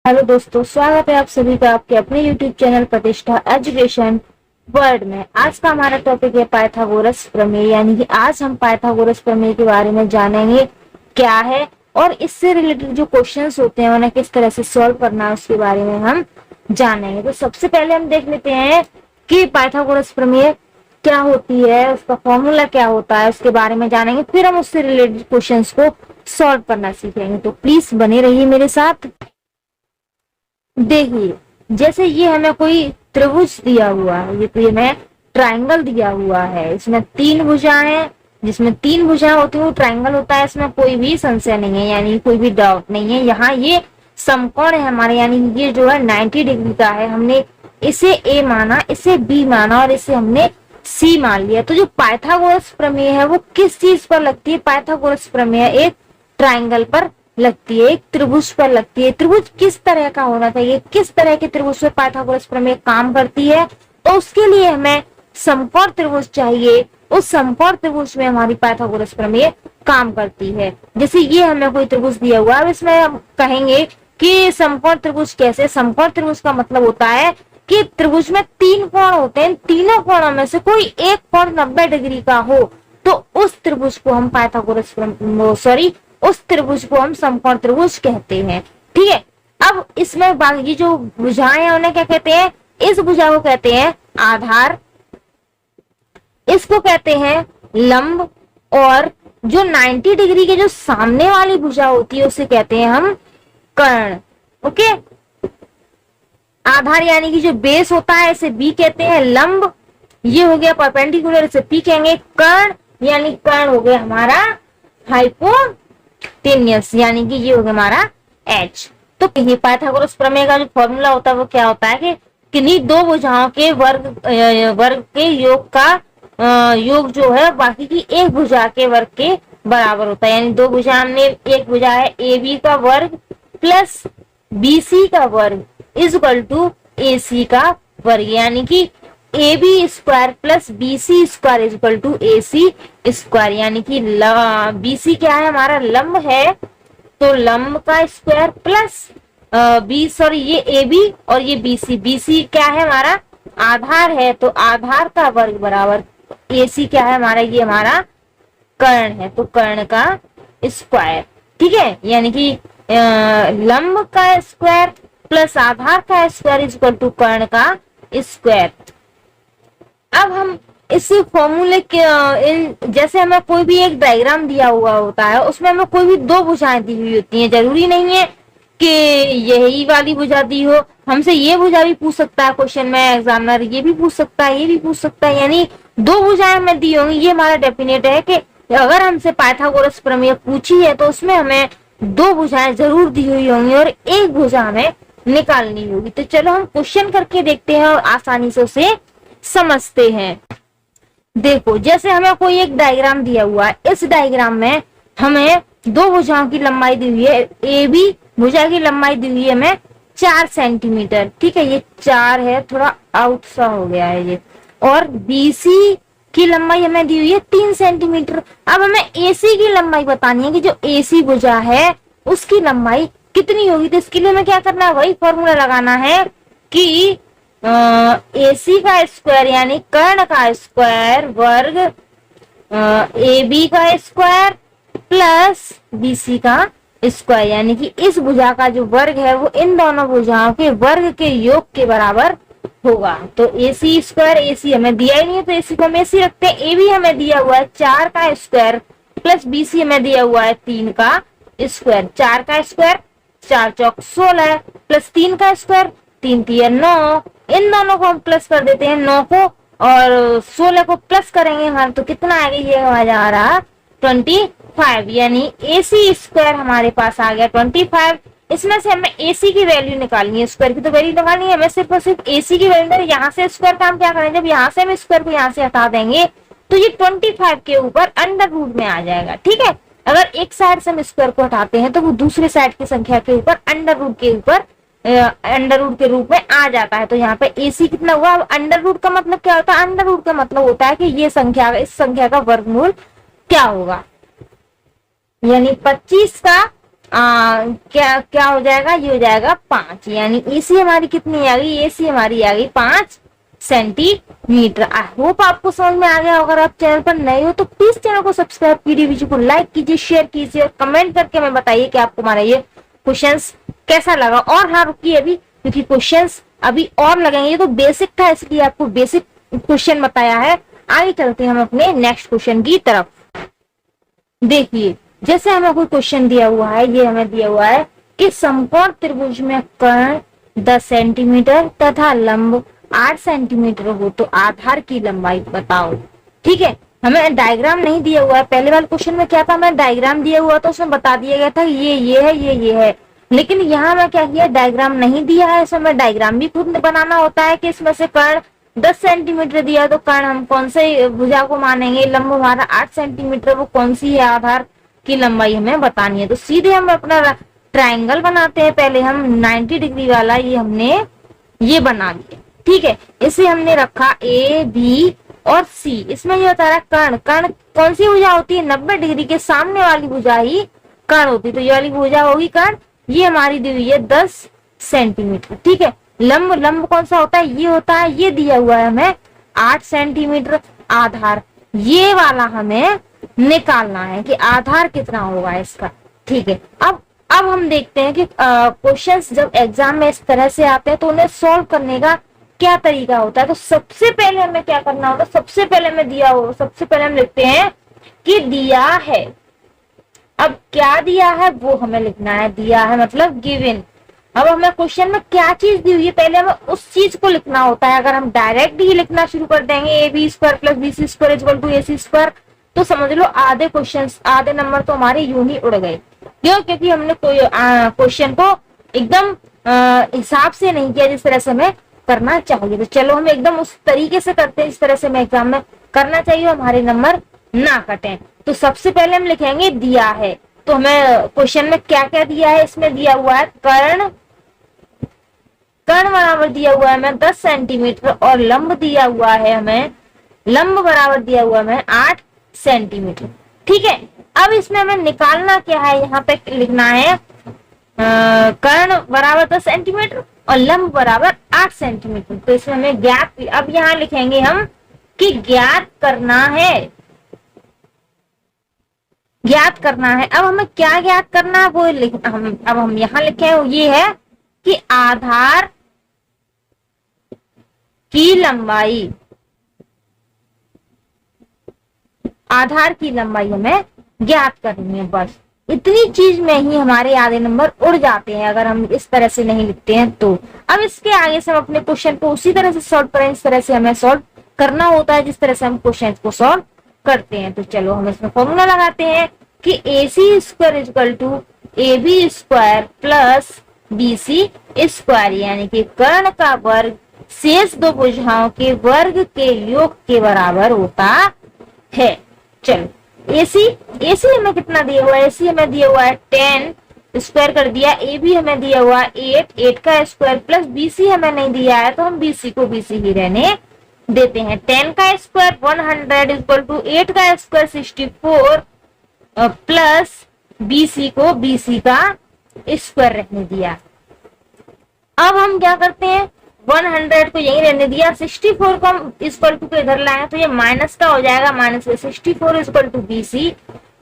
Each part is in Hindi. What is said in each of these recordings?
हेलो दोस्तों, स्वागत है आप सभी का आपके अपने YouTube चैनल प्रतिष्ठा एजुकेशन वर्ल्ड में। आज का हमारा टॉपिक है पाइथागोरस प्रमेय, यानी कि आज हम पाइथागोरस प्रमेय के बारे में जानेंगे क्या है और इससे रिलेटेड जो क्वेश्चंस होते हैं उन्हें किस तरह से सॉल्व करना है उसके बारे में हम जानेंगे। तो सबसे पहले हम देख लेते हैं कि पाइथागोरस प्रमेय क्या होती है, उसका फॉर्मूला क्या होता है, उसके बारे में जानेंगे। फिर हम उससे रिलेटेड क्वेश्चंस को सॉल्व करना सीखेंगे। तो प्लीज बने रहिए मेरे साथ। देखिए, जैसे ये हमें कोई त्रिभुज दिया हुआ है, ये तो ये हमें ट्रायंगल दिया हुआ है। इसमें तीन भुजाएं हैं, जिसमें तीन भुजाएं होती है वो ट्रायंगल होता है। इसमें कोई भी संशय नहीं है, यानी कोई भी डाउट नहीं है। यहाँ ये समकोण है हमारे, यानी ये जो है 90 डिग्री का है। हमने इसे ए माना, इसे बी माना और इसे हमने सी मान लिया। तो जो पाइथागोरस प्रमेय है वो किस चीज पर लगती है? पाइथागोरस प्रमेय एक ट्रायंगल पर लगती है, एक त्रिभुज पर लगती है। त्रिभुज किस तरह का होना चाहिए, किस तरह के त्रिभुज पर पाइथागोरस प्रमेय काम करती है, तो उसके लिए हमें समकोण त्रिभुज चाहिए। उस समकोण त्रिभुज में हमारी पाइथागोरस प्रमेय काम करती है। जैसे ये हमें कोई त्रिभुज दिया हुआ है, अब इसमें हम कहेंगे कि समकोण त्रिभुज कैसे। समकोण त्रिभुज का मतलब होता है कि त्रिभुज में तीन कोण होते हैं, तीनों कोणों में से कोई एक कोण 90 डिग्री का हो तो उस त्रिभुज को हम उस त्रिभुज को हम समकोण त्रिभुज कहते हैं। ठीक है, अब इसमें बाकी जो भुजाएं हैं उन्हें क्या कहते हैं? इस भुजा को कहते हैं आधार, इसको कहते हैं लंब, और जो 90 डिग्री के जो सामने वाली भुजा होती है उसे कहते हैं हम कर्ण। ओके, आधार यानी कि जो बेस होता है इसे बी कहते हैं। लंब ये हो गया परपेंडिकुलर, इसे पी कहेंगे। कर्ण यानी कर्ण हो गया हमारा हाइपोटेन्यूस, यानी कि ये हो गया हमारा एच। तो पाइथागोरस प्रमेय का जो फॉर्मूला होता है वो क्या होता है कि किन्हीं दो भुजाओं के वर्ग के योग का योग जो है बाकी की एक भुजा के वर्ग के बराबर होता है। यानी दो भुजा, हमने एक भुजा है ए बी का वर्ग प्लस बी सी का वर्ग is equal to A C का वर्ग, यानी कि A B square plus B C square is equal to A C square. यानी कि बी सी क्या है? हमारा लंब है, तो लंब का स्क्वायर प्लस ये ए बी और ये बी सी क्या है? हमारा आधार है, तो आधार का वर्ग बराबर ए सी क्या है? हमारा ये हमारा कर्ण है, तो कर्ण का स्क्वायर। ठीक है, यानी कि लंब का स्क्वायर प्लस आधार का स्क्वायर इज इक्वल टू कर्ण का स्क्वायर। अब हम इस फॉर्मूले के जैसे हमें कोई भी एक डायग्राम दिया हुआ होता है, उसमें हमें कोई भी दो भुजाएं दी हुई होती हैं। जरूरी नहीं है कि यही वाली भुजा दी हो, हमसे ये भुजा भी पूछ सकता है क्वेश्चन में एग्जामिनर, ये भी पूछ सकता है, ये भी पूछ सकता है। यानी दो भुजाएं हमें दी होंगी, ये हमारा डेफिनेट है कि अगर हमसे पाइथागोरस प्रमेय पूछी है तो उसमें हमें दो भुजाएं जरूर दी हुई होंगी और एक भुजा हमें निकालनी होगी। तो चलो हम क्वेश्चन करके देखते हैं और आसानी से उसे समझते हैं। देखो, जैसे हमें कोई एक डायग्राम दिया हुआ है, इस डायग्राम में हमें दो भुजाओं की लंबाई दी हुई है। ए बी भुजा की लंबाई दी हुई है हमें 4 सेंटीमीटर। ठीक है, ये 4 है, थोड़ा आउट सा हो गया है ये। और बी सी की लंबाई हमें दी हुई है 3 सेंटीमीटर। अब हमें ए सी की लंबाई बतानी है कि जो ए सी भुजा है उसकी लंबाई कितनी होगी। तो इसके लिए हमें क्या करना है? वही फॉर्मूला लगाना है कि ए सी का स्क्वायर यानी कर्ण का स्क्वायर वर्ग ए बी का स्क्वायर प्लस बी सी का स्क्वायर, यानी कि इस भुजा का जो वर्ग है वो इन दोनों भुजाओं के वर्ग के योग के बराबर होगा। तो ए सी स्क्वायर, ए सी हमें दिया ही नहीं है तो ए सी को हम ए सी रखते हैं। ए बी हमें दिया हुआ है 4 का स्क्वायर प्लस बी सी हमें दिया हुआ है 3 का स्क्वायर। 4 का स्क्वायर 4 चौक 16 प्लस 3 का स्क्वायर 3 तिया 9। इन दोनों को हम प्लस कर देते हैं, 9 को और 16 को प्लस करेंगे हमारे, तो कितना आएगा? ये आ रहा 25, यानी ए सी स्क्वायर हमारे पास आ गया 25। इसमें से हमें ए सी की वैल्यू निकालनी है, स्क्वायर की तो वैल्यू निकालनी है हमें सिर्फ और सिर्फ ए सी की वैल्यू। यहाँ से स्क्वायर का हम क्या करेंगे? जब यहाँ से हम स्क्वायर को यहाँ से हटा देंगे तो ये 25 के ऊपर अंडर रूट में आ जाएगा। ठीक है, अगर एक साइड से हम स्क्वायर को हटाते हैं तो वो दूसरे साइड की संख्या के ऊपर अंडर रूट के रूप में आ जाता है। तो यहाँ पे ए सी कितना हुआ? अब अंडर रूट का मतलब क्या होता है? अंडर रूट का मतलब होता है कि ये संख्या, इस संख्या का वर्गमूल क्या होगा, यानी 25 का क्या क्या हो जाएगा, ये हो जाएगा 5, यानी एसी हमारी कितनी आ गई, एसी हमारी आ गई 5 सेंटीमीटर। आई होप आपको समझ में आ गया। अगर आप चैनल पर नए हो तो प्लीज चैनल को सब्सक्राइब कीजिए, वीडियो को लाइक कीजिए, शेयर कीजिए और कमेंट करके हमें बताइए कि आपको हमारा ये क्वेश्चंस कैसा लगा। और हाँ रुकिए अभी, क्योंकि क्वेश्चंस अभी और लगेंगे, ये तो बेसिक था इसलिए आपको बेसिक क्वेश्चन बताया है। आगे चलते हैं हम अपने नेक्स्ट क्वेश्चन की तरफ। देखिए जैसे हमें कोई क्वेश्चन दिया हुआ है, ये हमें दिया हुआ है कि समकोण त्रिभुज में कर्ण 10 सेंटीमीटर तथा लंब 8 सेंटीमीटर हो तो आधार की लंबाई बताओ। ठीक है, हमें डायग्राम नहीं दिया हुआ है। पहले वाले क्वेश्चन में क्या था, हमें डायग्राम दिया हुआ तो उसमें बता दिया गया था ये है ये है, लेकिन यहाँ मैं क्या किया, डायग्राम नहीं दिया है, इसमें डायग्राम भी खुद बनाना होता है कि इसमें से कर्ण 10 सेंटीमीटर दिया तो कर्ण हम कौन से भुजा को मानेंगे, लंब हमारा 8 सेंटीमीटर वो कौन सी है, आधार की लंबाई हमें बतानी है। तो सीधे हम अपना ट्राइंगल बनाते हैं। पहले हम 90 डिग्री वाला ये हमने ये बना लिया। ठीक है, इसे हमने रखा ए बी और सी। इसमें ये बता रहा कर्ण, कर्ण कौन सी भुजा होती है, 90 डिग्री के सामने वाली भुजा ही कर्ण होती है, तो ये वाली भुजा होगी कर्ण। ये हमारी दी हुई है 10 सेंटीमीटर। ठीक है, लंब, लंब कौन सा होता है, ये होता है, ये दिया हुआ है हमें 8 सेंटीमीटर। आधार ये वाला हमें निकालना है कि आधार कितना होगा इसका। ठीक है, अब हम देखते हैं कि क्वेश्चंस जब एग्जाम में इस तरह से आते हैं तो उन्हें सॉल्व करने का क्या तरीका होता है। तो सबसे पहले हमें क्या करना होगा, सबसे पहले हम लिखते हैं कि दिया है। अब क्या दिया है वो हमें लिखना है, दिया है मतलब गिवन। अब हमें क्वेश्चन में क्या चीज दी हुई है पहले हमें उस चीज को लिखना होता है। अगर हम डायरेक्ट ही लिखना शुरू कर देंगे A B square plus B C square equal to A C square, तो समझ लो आधे क्वेश्चंस, आधे नंबर तो हमारे यूं ही उड़ गए। क्यों, क्योंकि हमने कोई क्वेश्चन को एकदम हिसाब से नहीं किया जिस तरह से हमें करना चाहिए। तो चलो हम एकदम उस तरीके से करते हैं जिस तरह से हमें एग्जाम में करना चाहिए, हमारे नंबर ना कटें। तो सबसे पहले हम लिखेंगे दिया है। तो हमें क्वेश्चन में क्या क्या दिया है, इसमें दिया हुआ है कर्ण, कर्ण बराबर दिया हुआ है हमें 10 सेंटीमीटर और लंब दिया हुआ है हमें, लंब बराबर दिया हुआ है हमें 8 सेंटीमीटर। ठीक है, अब इसमें हमें निकालना क्या है, यहाँ पे लिखना है कर्ण बराबर 10 सेंटीमीटर और लंब बराबर 8 सेंटीमीटर। तो इसमें हमें ज्ञात, अब यहाँ लिखेंगे हम कि ज्ञात करना है, ज्ञात करना है। अब हमें क्या ज्ञात करना है वो अब हम यहाँ लिखे ये है कि आधार की लंबाई, आधार की लंबाई हमें ज्ञात करनी है। बस इतनी चीज में ही हमारे आधे नंबर उड़ जाते हैं अगर हम इस तरह से नहीं लिखते हैं तो। अब इसके आगे से हम अपने क्वेश्चन को उसी तरह से सॉल्व करें, इस तरह से हमें सॉल्व करना होता है जिस तरह से हम क्वेश्चन को सॉल्व करते हैं। तो चलो हम इसमें फॉर्मूला लगाते हैं कि A C square equal to A B square plus B C square, यानी कि कर्ण का वर्ग शेष दो भुजाओं के वर्ग के योग के बराबर होता है। चलो एसी हमें कितना दिया हुआ है, एसी हमें दिया हुआ है 10 स्क्वायर कर दिया, ए बी हमें दिया हुआ है 8 का स्क्वायर प्लस बीसी हमें नहीं दिया है तो हम बीसी को बीसी ही रहने देते हैं। 10 का स्क्वायर 100 इक्वल टू 8 का स्क्वायर 64 प्लस बीसी को बीसी का स्क्वायर रहने दिया। अब हम क्या करते हैं, 100 को यही रहने दिया, 64 को हम इक्वल टू को इधर लाए तो ये माइनस का हो जाएगा, minus 64 equal to BC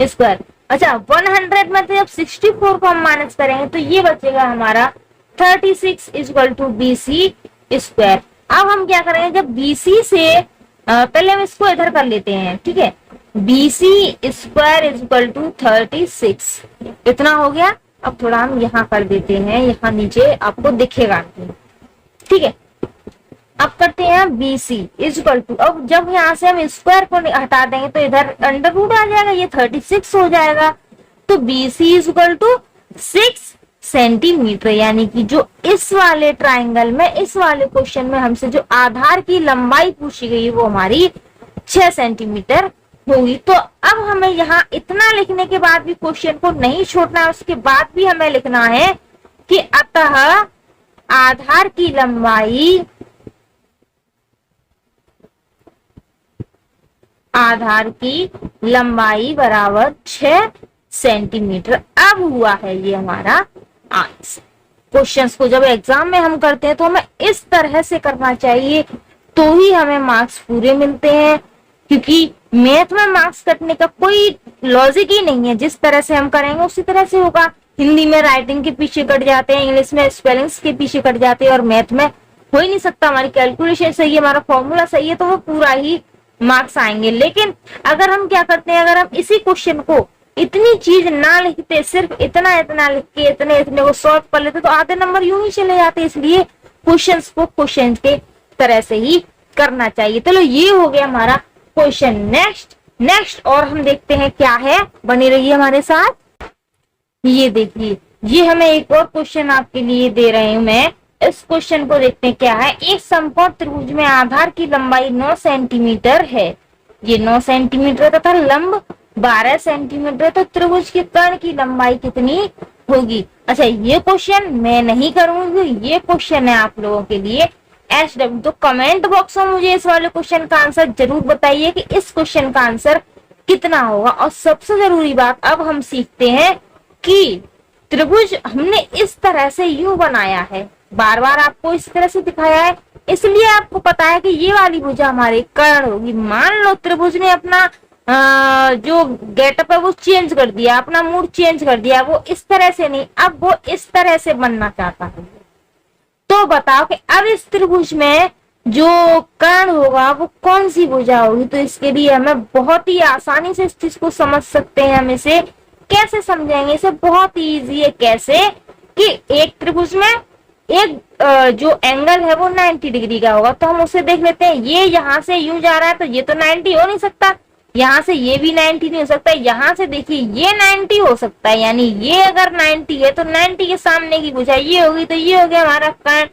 square. अच्छा 100 में तो जब 64 को हम माइनस करेंगे तो ये बचेगा हमारा 36 इक्वल टू बीसी स्क्वायर। अब हम क्या करेंगे, जब बीसी से पहले हम इसको इधर कर लेते हैं, ठीक है, बीसी स्क्वायर इक्वल टू 36 इतना हो गया। अब थोड़ा हम यहाँ कर देते हैं, यहाँ नीचे आपको दिखेगा, ठीक है। अब करते हैं BC इक्वल टू, अब जब यहाँ से हम स्क्वायर को हटा देंगे तो इधर अंडर रूट आ जाएगा, ये 36 हो जाएगा। तो BC इक्वल टू 6 सेंटीमीटर, यानी कि जो इस वाले ट्राइंगल में, इस वाले क्वेश्चन में हमसे जो आधार की लंबाई पूछी गई वो हमारी 6 सेंटीमीटर होगी। तो अब हमें यहाँ इतना लिखने के बाद भी क्वेश्चन को नहीं छोड़ना है, उसके बाद भी हमें लिखना है कि अतः आधार की लंबाई, आधार की लंबाई बराबर 6 सेंटीमीटर। अब हुआ है ये हमारा आंसर। क्वेश्चंस को जब एग्जाम में हम करते हैं तो हमें इस तरह से करना चाहिए, तो ही हमें मार्क्स पूरे मिलते हैं, क्योंकि मैथ में मार्क्स कटने का कोई लॉजिक ही नहीं है। जिस तरह से हम करेंगे उसी तरह से होगा। हिंदी में राइटिंग के पीछे कट जाते हैं, इंग्लिश में स्पेलिंग्स के पीछे कट जाते हैं, और मैथ में हो ही नहीं सकता। हमारी कैलकुलेशन सही है, हमारा फॉर्मूला सही है, तो वो पूरा ही मार्क्स आएंगे। लेकिन अगर हम क्या करते हैं, अगर हम इसी क्वेश्चन को इतनी चीज ना लिखते, सिर्फ इतना इतना लिख के इतने इतने को सॉल्व कर लेते, तो आधे नंबर यूं ही चले जाते। इसलिए क्वेश्चंस को क्वेश्चन के तरह से ही करना चाहिए। चलो ये हो गया हमारा क्वेश्चन। नेक्स्ट और हम देखते हैं क्या है, बनी रहिए हमारे साथ। ये देखिए, ये हमें एक और क्वेश्चन आपके लिए दे रही हूं मैं। इस क्वेश्चन को देखते हैं क्या है। एक समकोण त्रिभुज में आधार की लंबाई 9 सेंटीमीटर है। ये 9 सेंटीमीटर तथा लंब 12 सेंटीमीटर, तो त्रिभुज के कर्ण की लंबाई कितनी होगी। अच्छा, ये क्वेश्चन मैं नहीं करूंगी, ये क्वेश्चन है आप लोगों के लिए SW। तो कमेंट बॉक्स में मुझे इस वाले क्वेश्चन का आंसर जरूर बताइए कि इस क्वेश्चन का आंसर कितना होगा। और सबसे जरूरी बात, अब हम सीखते हैं कि त्रिभुज हमने इस तरह से यूं बनाया है, बार बार आपको इस तरह से दिखाया है, इसलिए आपको पता है कि ये वाली भुजा हमारे कर्ण होगी। मान लो त्रिभुज ने अपना जो गेटअप है वो चेंज कर दिया, अपना मूड चेंज कर दिया, वो इस तरह से नहीं, अब वो इस तरह से बनना चाहता है। तो बताओ कि अब इस त्रिभुज में जो कर्ण होगा वो कौन सी भुजा होगी। तो इसके लिए हमें बहुत ही आसानी से इस चीज को समझ सकते हैं। हम इसे कैसे समझेंगे, इसे बहुत ही इजी है। कैसे कि एक त्रिभुज में एक जो एंगल है वो 90 डिग्री का होगा, तो हम उसे देख लेते हैं। ये यहाँ से यूं जा रहा है, तो ये तो 90 हो नहीं सकता, यहाँ से ये भी 90 नहीं हो सकता, यहाँ से देखिए ये 90 हो सकता है। यानी ये अगर 90 है तो 90 के सामने की भुजा ये होगी, तो ये हो गया हमारा कर्ण।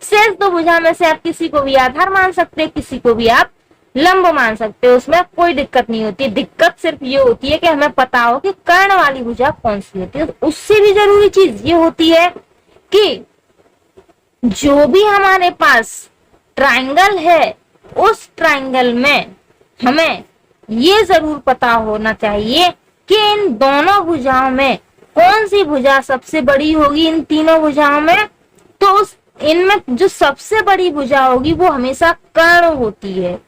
शेष दो भुजा में से आप किसी को भी आधार मान सकते हैं, किसी को भी आप लंब मान सकते हो, उसमें कोई दिक्कत नहीं होती। दिक्कत सिर्फ ये होती है कि हमें पता हो कि कर्ण वाली भुजा कौन सी होती है। उससे भी जरूरी चीज ये होती है कि जो भी हमारे पास ट्राइंगल है, उस ट्राइंगल में हमें ये जरूर पता होना चाहिए कि इन दोनों भुजाओं में कौन सी भुजा सबसे बड़ी होगी। इन तीनों भुजाओं में तो उस इनमें जो सबसे बड़ी भुजा होगी वो हमेशा कर्ण होती है।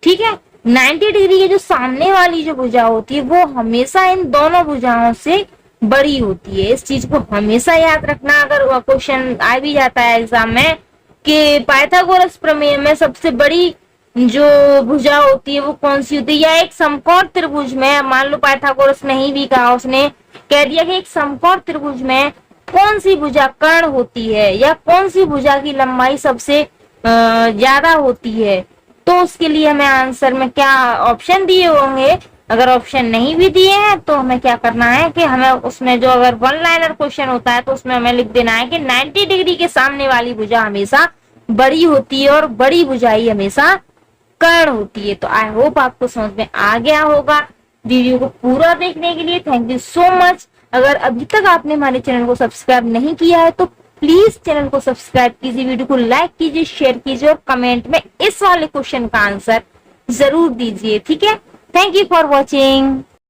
ठीक है, 90 डिग्री की जो सामने वाली जो भुजा होती है वो हमेशा इन दोनों भुजाओं से बड़ी होती है। इस चीज को हमेशा याद रखना। अगर क्वेश्चन आ भी जाता है एग्जाम में कि पाइथागोरस प्रमेय में सबसे बड़ी जो भुजा होती है वो कौन सी होती है, या एक समकोण त्रिभुज में, मान लो पाइथागोरस नहीं भी कहा, उसने कह दिया कि एक समकोण त्रिभुज में कौन सी भुजा कर्ण होती है, या कौन सी भुजा की लंबाई सबसे ज्यादा होती है, तो उसके लिए हमें आंसर में क्या ऑप्शन दिए होंगे। अगर ऑप्शन नहीं भी दिए हैं तो हमें क्या करना है कि हमें उसमें जो अगर वन लाइनर क्वेश्चन होता है तो उसमें हमें लिख देना है कि 90 डिग्री के सामने वाली भुजा हमेशा बड़ी होती है और बड़ी भुजाई हमेशा कर्ण होती है। तो आई होप आपको समझ में आ गया होगा। वीडियो को पूरा देखने के लिए थैंक यू सो मच। अगर अभी तक आपने हमारे चैनल को सब्सक्राइब नहीं किया है तो प्लीज चैनल को सब्सक्राइब कीजिए, वीडियो को लाइक कीजिए, शेयर कीजिए और कमेंट में इस वाले क्वेश्चन का आंसर जरूर दीजिए। ठीक है, थैंक यू फॉर वॉचिंग।